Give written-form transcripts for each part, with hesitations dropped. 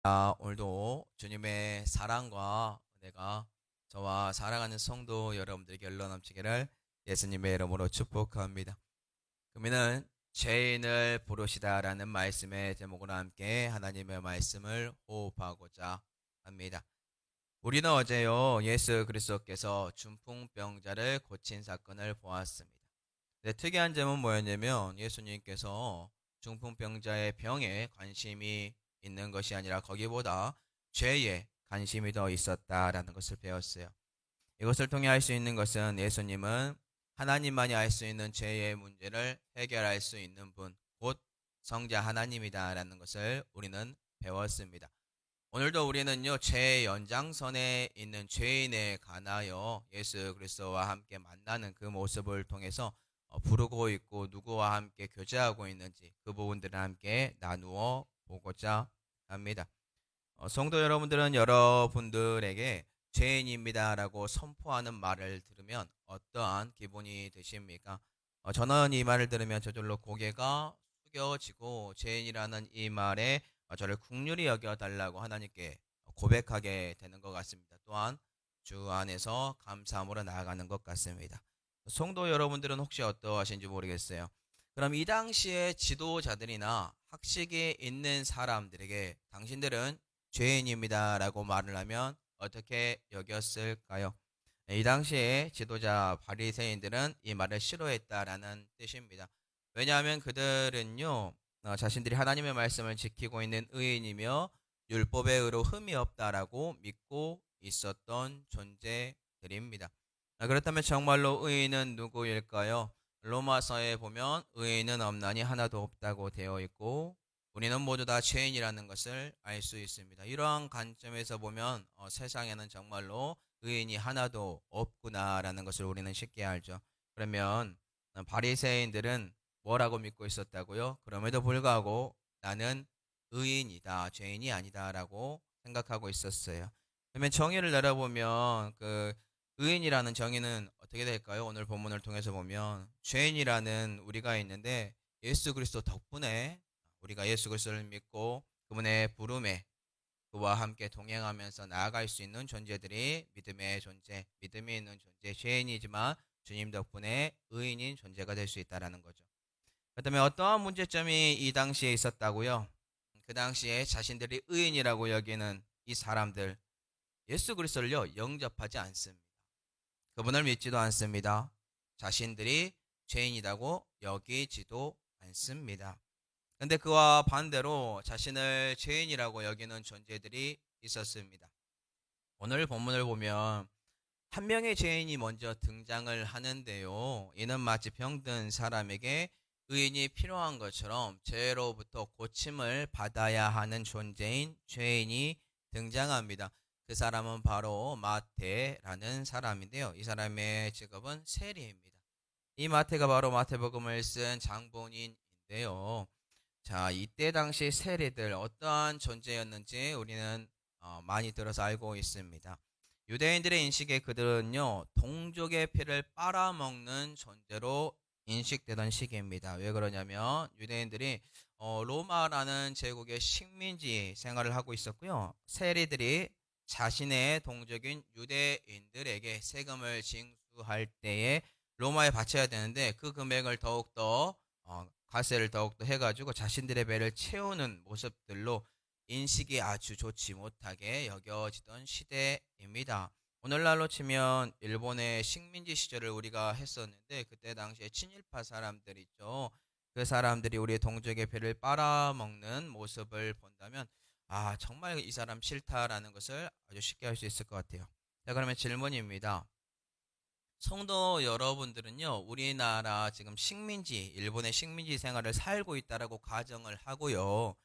오늘도 주님의 사랑과 은혜가 저와 사랑하는 성도 여러분들에게 흘러 넘치기를 예수님의 이름으로 축복합니다. 그러면은 죄인을 부르시다라는 말씀의 제목으로 함께 하나님의 말씀을 호흡하고자 합니다. 우리는 어제요 예수 그리스도께서 중풍병자를 고친 사건을 보았습니다. 근데 특이한 점은 뭐였냐면 예수님께서 중풍병자의 병에 관심이 있는 것이 아니라 거기보다 죄에 관심이 더 있었다라는 것을 배웠어요. 이것을 통해 알 수 있는 것은 예수님은 하나님만이 알 수 있는 죄의 문제를 해결할 수 있는 분, 곧 성자 하나님이다라는 것을 우리는 배웠습니다. 오늘도 우리는요, 죄의 연장선에 있는 죄인에 관하여 예수 그리스도와 함께 만나는 그 모습을 통해서 부르고 있고 누구와 함께 교제하고 있는지 그 부분들을 함께 나누어 보고자 합니다. 성도 여러분들은 여러분들에게 죄인입니다라고 선포하는 말을 들으면 어떠한 기분이 드십니까? 저는 이 말을 들으면 저절로 고개가 숙여지고 죄인이라는 이 말에 저를 긍휼히 여겨달라고 하나님께 고백하게 되는 것 같습니다. 또한 주 안에서 감사함으로 나아가는 것 같습니다. 성도 여러분들은 혹시 어떠하신지 모르겠어요. 그럼 이 당시에 지도자들이나 학식이 있는 사람들에게 당신들은 죄인입니다라고 말을 하면 어떻게 여겼을까요? 이 당시에 지도자 바리새인들은 이 말을 싫어했다라는 뜻입니다. 왜냐하면 그들은요 자신들이 하나님의 말씀을 지키고 있는 의인이며 율법의 의로 흠이 없다라고 믿고 있었던 존재들입니다. 그렇다면 정말로 의인은 누구일까요? 로마서에 보면 의인은 없나니 하나도 없다고 되어 있고 우리는 모두 다 죄인이라는 것을 알 수 있습니다. 이러한 관점에서 보면 세상에는 정말로 의인이 하나도 없구나라는 것을 우리는 쉽게 알죠. 그러면 바리새인들은 뭐라고 믿고 있었다고요? 그럼에도 불구하고 나는 의인이다, 죄인이 아니다라고 생각하고 있었어요. 그러면 정의를 내려보면 그 의인이라는 정의는 어떻게 될까요? 오늘 본문을 통해서 보면 죄인이라는 우리가 있는데 예수 그리스도 덕분에 우리가 예수 그리스도를 믿고 그분의 부름에 그와 함께 동행하면서 나아갈 수 있는 존재들이 믿음의 존재, 믿음이 있는 존재, 죄인이지만 주님 덕분에 의인인 존재가 될 수 있다라는 거죠. 그다음에 어떠한 문제점이 이 당시에 있었다고요? 그 당시에 자신들이 의인이라고 여기는 이 사람들 예수 그리스도를요 영접하지 않습니다. 그분을 믿지도 않습니다. 자신들이 죄인이라고 여기지도 않습니다. 근데 그와 반대로 자신을 죄인이라고 여기는 존재들이 있었습니다. 오늘 본문을 보면 한 명의 죄인이 먼저 등장을 하는데요. 이는 마치 병든 사람에게 의인이 필요한 것처럼 죄로부터 고침을 받아야 하는 존재인 죄인이 등장합니다. 그 사람은 바로 마태라는 사람인데요. 이 사람의 직업은 세리입니다. 이 마태가 바로 마태복음을 쓴 장본인인데요. 자, 이때 당시 세리들 어떠한 존재였는지 우리는 많이 들어서 알고 있습니다. 유대인들의 인식에 그들은요, 동족의 피를 빨아먹는 존재로 인식되던 시기입니다. 왜 그러냐면 유대인들이 로마라는 제국의 식민지 생활을 하고 있었고요. 세리들이 자신의 동족인 유대인들에게 세금을 징수할 때에 로마에 바쳐야 되는데 그 금액을 더욱더 과세를 더욱더 해가지고 자신들의 배를 채우는 모습들로 인식이 아주 좋지 못하게 여겨지던 시대입니다. 오늘날로 치면 일본의 식민지 시절을 우리가 했었는데 그때 당시에 친일파 사람들 있죠. 그 사람들이 우리 동족의 배를 빨아먹는 모습을 본다면 정말 이 사람 싫다라는 것을 아주 쉽게 할 수 있을 것 같아요. 자, 그러면 질문입니다. 성도 여러분들은요, 우리나라 지금 식민지, 일본의 식민지 생활을 살고 있다라고 가정을 하고요.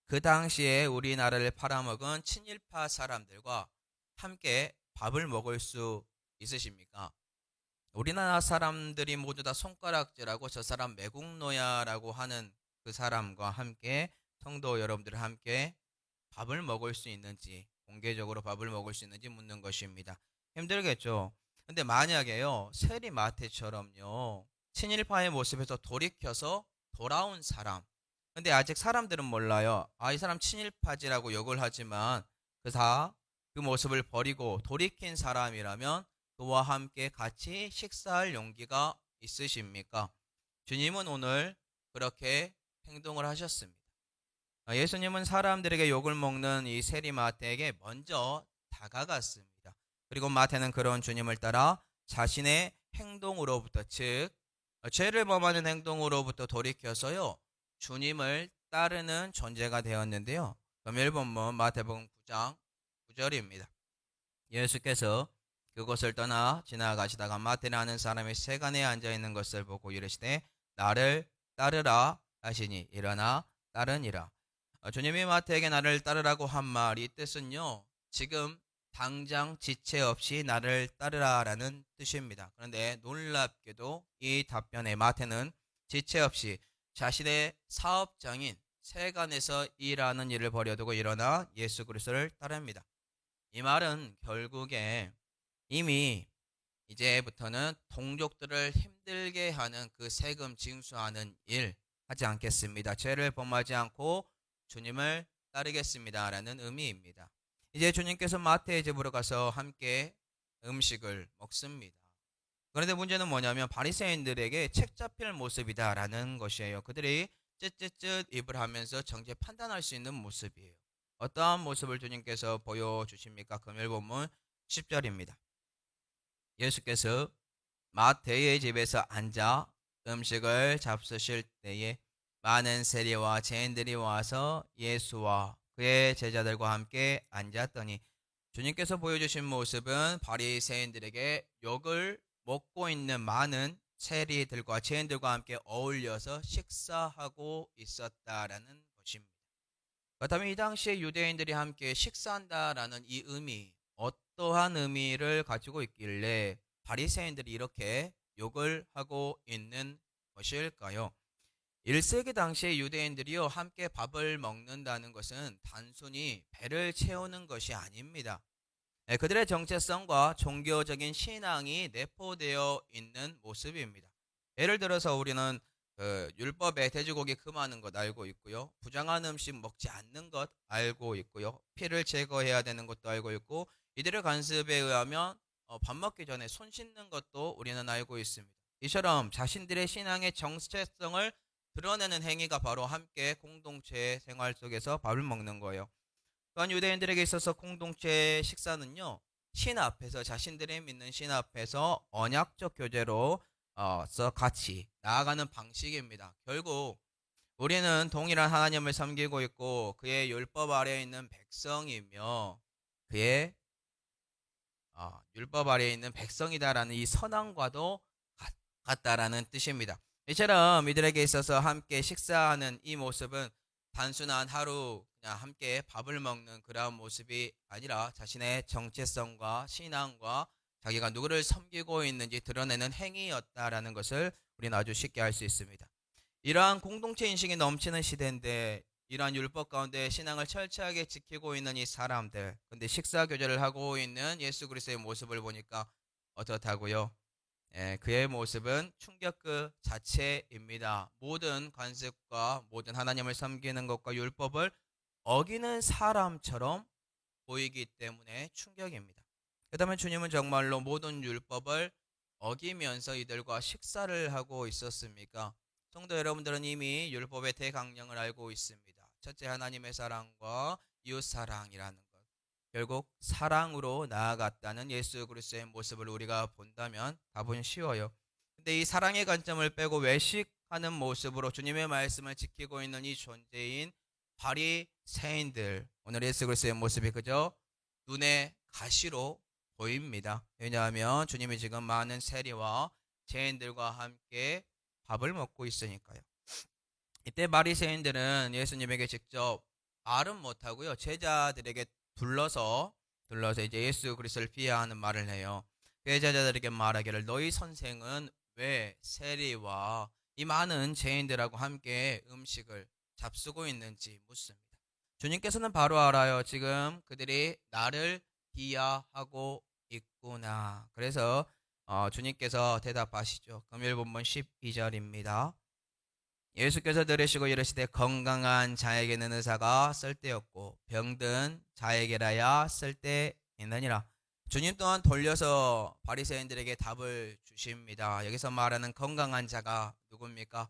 그 당시에 우리나라를 팔아먹은 친일파 사람들과 함께 밥을 먹을 수 있으십니까? 우리나라 사람들이 모두 다 손가락질하고 저 사람 매국노야라고 하는 그 사람과 함께 성도 여러분들 함께 밥을 먹을 수 있는지, 공개적으로 밥을 먹을 수 있는지 묻는 것입니다. 힘들겠죠? 근데 만약에요, 세리 마태처럼요, 친일파의 모습에서 돌이켜서 돌아온 사람, 근데 아직 사람들은 몰라요. 이 사람 친일파지라고 욕을 하지만 그 모습을 버리고 돌이킨 사람이라면 그와 함께 같이 식사할 용기가 있으십니까? 주님은 오늘 그렇게 행동을 하셨습니다. 예수님은 사람들에게 욕을 먹는 이 세리 마태에게 먼저 다가갔습니다. 그리고 마태는 그런 주님을 따라 자신의 행동으로부터, 즉 죄를 범하는 행동으로부터 돌이켜서요, 주님을 따르는 존재가 되었는데요. 그럼 1번문 마태복음 9장 9절입니다. 예수께서 그곳을 떠나 지나가시다가 마태라는 사람이 세간에 앉아 있는 것을 보고 이르시되 나를 따르라 하시니 일어나 따르니라. 주님이 마태에게 나를 따르라고 한 말, 이 뜻은요, 지금 당장 지체 없이 나를 따르라라는 뜻입니다. 그런데 놀랍게도 이 답변에 마태는 지체 없이 자신의 사업장인 세간에서 일하는 일을 버려두고 일어나 예수 그리스도를 따릅니다. 이 말은 결국에 이미 이제부터는 동족들을 힘들게 하는 그 세금 징수하는 일 하지 않겠습니다. 죄를 범하지 않고 주님을 따르겠습니다라는 의미입니다. 이제 주님께서 마태의 집으로 가서 함께 음식을 먹습니다. 그런데 문제는 뭐냐면 바리새인들에게 책 잡힐 모습이다라는 것이에요. 그들이 쯧쯧쯧 입을 하면서 정죄 판단할 수 있는 모습이에요. 어떠한 모습을 주님께서 보여주십니까? 금요일 본문 10절입니다. 예수께서 마태의 집에서 앉아 음식을 잡수실 때에 많은 세리와 죄인들이 와서 예수와 그의 제자들과 함께 앉았더니 주님께서 보여주신 모습은 바리새인들에게 욕을 먹고 있는 많은 세리들과 죄인들과 함께 어울려서 식사하고 있었다라는 것입니다. 그렇다면 이 당시에 유대인들이 함께 식사한다라는 이 의미, 어떠한 의미를 가지고 있길래 바리새인들이 이렇게 욕을 하고 있는 것일까요? 1세기 당시의 유대인들이요, 함께 밥을 먹는다는 것은 단순히 배를 채우는 것이 아닙니다. 그들의 정체성과 종교적인 신앙이 내포되어 있는 모습입니다. 예를 들어서 우리는 율법에 돼지고기 금하는 것 알고 있고요. 부정한 음식 먹지 않는 것 알고 있고요. 피를 제거해야 되는 것도 알고 있고, 이들의 관습에 의하면 밥 먹기 전에 손 씻는 것도 우리는 알고 있습니다. 이처럼 자신들의 신앙의 정체성을 드러내는 행위가 바로 함께 공동체 생활 속에서 밥을 먹는 거예요. 또한 유대인들에게 있어서 공동체 식사는요, 신 앞에서, 자신들의 믿는 신 앞에서 언약적 교제로 같이 나아가는 방식입니다. 결국 우리는 동일한 하나님을 섬기고 있고 그의 율법 아래에 있는 백성이며 그의 율법 아래에 있는 백성이다라는 이 선언과도 같다라는 뜻입니다. 이처럼 이들에게 있어서 함께 식사하는 이 모습은 단순한 하루 그냥 함께 밥을 먹는 그러한 모습이 아니라 자신의 정체성과 신앙과 자기가 누구를 섬기고 있는지 드러내는 행위였다라는 것을 우리는 아주 쉽게 알 수 있습니다. 이러한 공동체 인식이 넘치는 시대인데 이러한 율법 가운데 신앙을 철저하게 지키고 있는 이 사람들, 근데 식사 교제를 하고 있는 예수 그리스도의 모습을 보니까 어떻다고요? 그의 모습은 충격 그 자체입니다. 모든 관습과 모든 하나님을 섬기는 것과 율법을 어기는 사람처럼 보이기 때문에 충격입니다. 그다음에 주님은 정말로 모든 율법을 어기면서 이들과 식사를 하고 있었습니까? 성도 여러분들은 이미 율법의 대강령을 알고 있습니다. 첫째, 하나님의 사랑과 이웃 사랑이라는 것. 결국 사랑으로 나아갔다는 예수 그리스도의 모습을 우리가 본다면 답은 쉬워요. 근데 이 사랑의 관점을 빼고 외식하는 모습으로 주님의 말씀을 지키고 있는 이 존재인 바리새인들, 오늘 예수 그리스도의 모습이 그저 눈에 가시로 보입니다. 왜냐하면 주님이 지금 많은 세리와 죄인들과 함께 밥을 먹고 있으니까요. 이때 바리새인들은 예수님에게 직접 말은 못하고요, 제자들에게 둘러서 이제 예수 그리스도를 비하하는 말을 해요. 그 제자들에게 말하기를 너희 선생은 왜 세리와 이 많은 죄인들하고 함께 음식을 잡수고 있는지 묻습니다. 주님께서는 바로 알아요. 지금 그들이 나를 비하하고 있구나. 그래서 주님께서 대답하시죠. 금일 본문 12절입니다. 예수께서 들으시고 이르시되 건강한 자에게는 의사가 쓸데없고 병든 자에게라야 쓸데있느니라. 주님 또한 돌려서 바리새인들에게 답을 주십니다. 여기서 말하는 건강한 자가 누굽니까?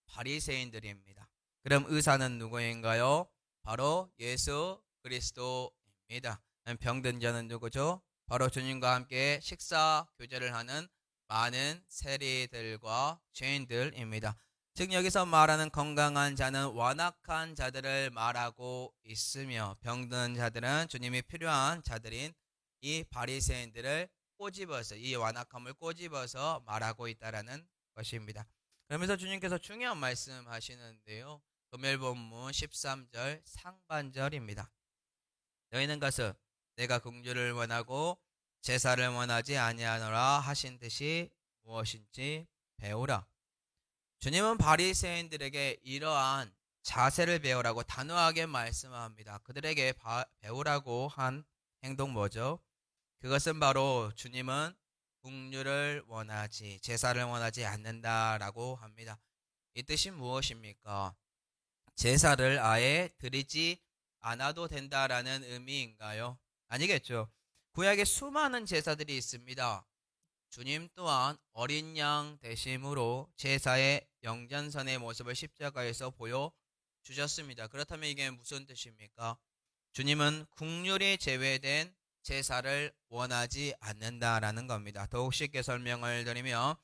바리새인들입니다. 그럼 의사는 누구인가요? 바로 예수 그리스도입니다. 병든 자는 누구죠? 바로 주님과 함께 식사 교제를 하는 많은 세리들과 죄인들입니다. 즉 여기서 말하는 건강한 자는 완악한 자들을 말하고 있으며 병든 자들은 주님이 필요한 자들인 이 바리새인들을 꼬집어서 이 완악함을 꼬집어서 말하고 있다라는 것입니다. 그러면서 주님께서 중요한 말씀 하시는데요. 금요일 본문 13절 상반절입니다. 너희는 가서 내가 긍휼을 원하고 제사를 원하지 아니하노라 하신 뜻이 무엇인지 배우라. 주님은 바리새인들에게 이러한 자세를 배우라고 단호하게 말씀합니다. 그들에게 배우라고 한 행동 뭐죠? 그것은 바로 주님은 긍휼을 원하지 제사를 원하지 않는다라고 합니다. 이 뜻이 무엇입니까? 제사를 아예 드리지 않아도 된다라는 의미인가요? 아니겠죠. 구약에 수많은 제사들이 있습니다. 주님 또한 어린 양 대심으로 제사의 영전선의 모습을 십자가에서 보여주셨습니다. 그렇다면 이게 무슨 뜻입니까? 주님은 긍휼이 제외된 제사를 원하지 않는다라는 겁니다. 더욱 쉽게 설명을 드리면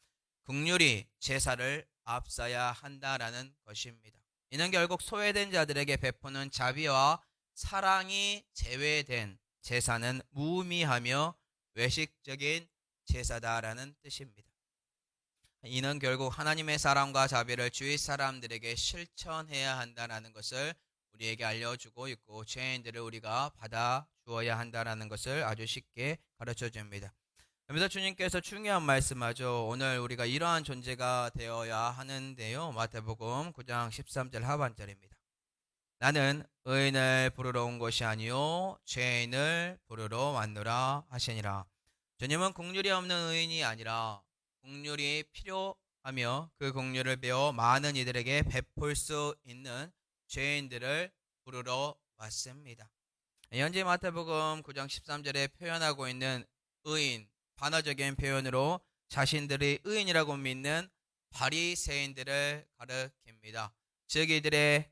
긍휼이 제사를 앞서야 한다라는 것입니다. 이는 결국 소외된 자들에게 베푸는 자비와 사랑이 제외된 제사는 무의미하며 외식적인 제사다라는 뜻입니다. 이는 결국 하나님의 사랑과 자비를 주위 사람들에게 실천해야 한다는 것을 우리에게 알려주고 있고 죄인들을 우리가 받아주어야 한다는 것을 아주 쉽게 가르쳐 줍니다. 그래서 주님께서 중요한 말씀하죠. 오늘 우리가 이러한 존재가 되어야 하는데요. 마태복음 9장 13절 하반절입니다. 나는 의인을 부르러 온 것이 아니요 죄인을 부르러 왔노라 하시니라. 주님은 긍휼이 없는 의인이 아니라 긍휼이 필요하며 그 긍휼을 배워 많은 이들에게 베풀 수 있는 죄인들을 부르러 왔습니다. 현재 마태복음 9장 13절에 표현하고 있는 의인, 반어적인 표현으로 자신들이 의인이라고 믿는 바리새인들을 가리킵니다. 즉 이들의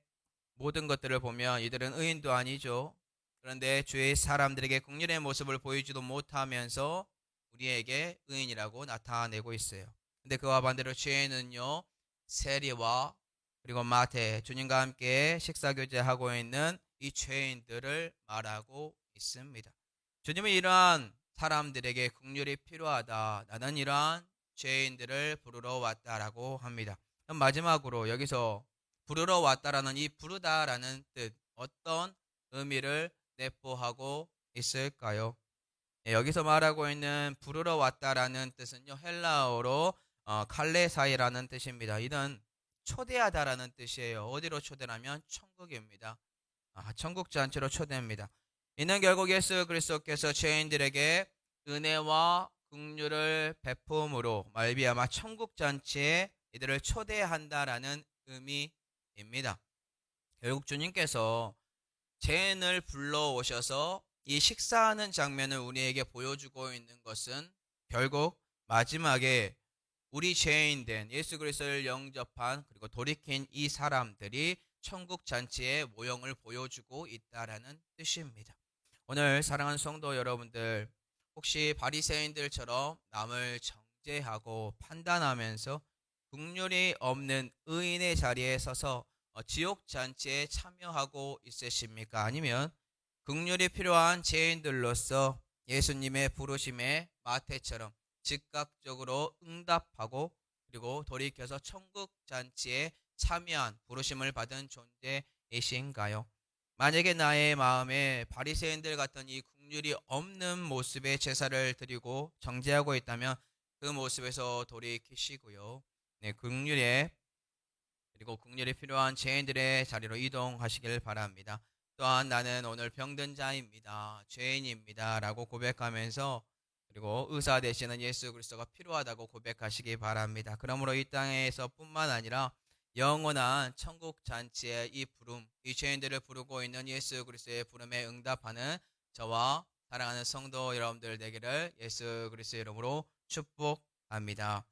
모든 것들을 보면 이들은 의인도 아니죠. 그런데 주의 사람들에게 긍휼의 모습을 보이지도 못하면서 우리에게 의인이라고 나타내고 있어요. 근데 그와 반대로 죄인은요, 세리와 그리고 마태, 주님과 함께 식사교제하고 있는 이 죄인들을 말하고 있습니다. 주님은 이러한 사람들에게 긍휼이 필요하다. 나는 이러한 죄인들을 부르러 왔다라고 합니다. 그럼 마지막으로 여기서 부르러 왔다라는 이 부르다라는 뜻, 어떤 의미를 내포하고 있을까요? 여기서 말하고 있는 부르러 왔다라는 뜻은요, 헬라어로 칼레사이라는 뜻입니다. 이는 초대하다라는 뜻이에요. 어디로 초대하면 천국입니다. 천국 잔치로 초대합니다. 이는 결국 예수 그리스도께서 죄인들에게 은혜와 긍휼을 베품으로 말미암아 천국 잔치에 이들을 초대한다라는 의미입니다. 결국 주님께서 죄인을 불러오셔서 이 식사하는 장면을 우리에게 보여주고 있는 것은 결국 마지막에 우리 죄인된 예수 그리스도를 영접한 그리고 돌이킨 이 사람들이 천국 잔치의 모형을 보여주고 있다라는 뜻입니다. 오늘 사랑하는 성도 여러분들, 혹시 바리새인들처럼 남을 정죄하고 판단하면서 긍휼이 없는 의인의 자리에 서서 지옥 잔치에 참여하고 있으십니까? 아니면 긍휼이 필요한 죄인들로서 예수님의 부르심에 마태처럼 즉각적으로 응답하고 그리고 돌이켜서 천국 잔치에 참여한 부르심을 받은 존재이신가요? 만약에 나의 마음에 바리새인들 같은 이 긍휼이 없는 모습의 제사를 드리고 정죄하고 있다면 그 모습에서 돌이키시고요. 네, 그리고 긍휼이 필요한 죄인들의 자리로 이동하시길 바랍니다. 또한 나는 오늘 병든 자입니다. 죄인입니다. 라고 고백하면서 그리고 의사 되시는 예수 그리스도가 필요하다고 고백하시기 바랍니다. 그러므로 이 땅에서 뿐만 아니라 영원한 천국 잔치의 이 부름, 이 죄인들을 부르고 있는 예수 그리스도의 부름에 응답하는 저와 사랑하는 성도 여러분들 되기를 예수 그리스도의 이름으로 축복합니다.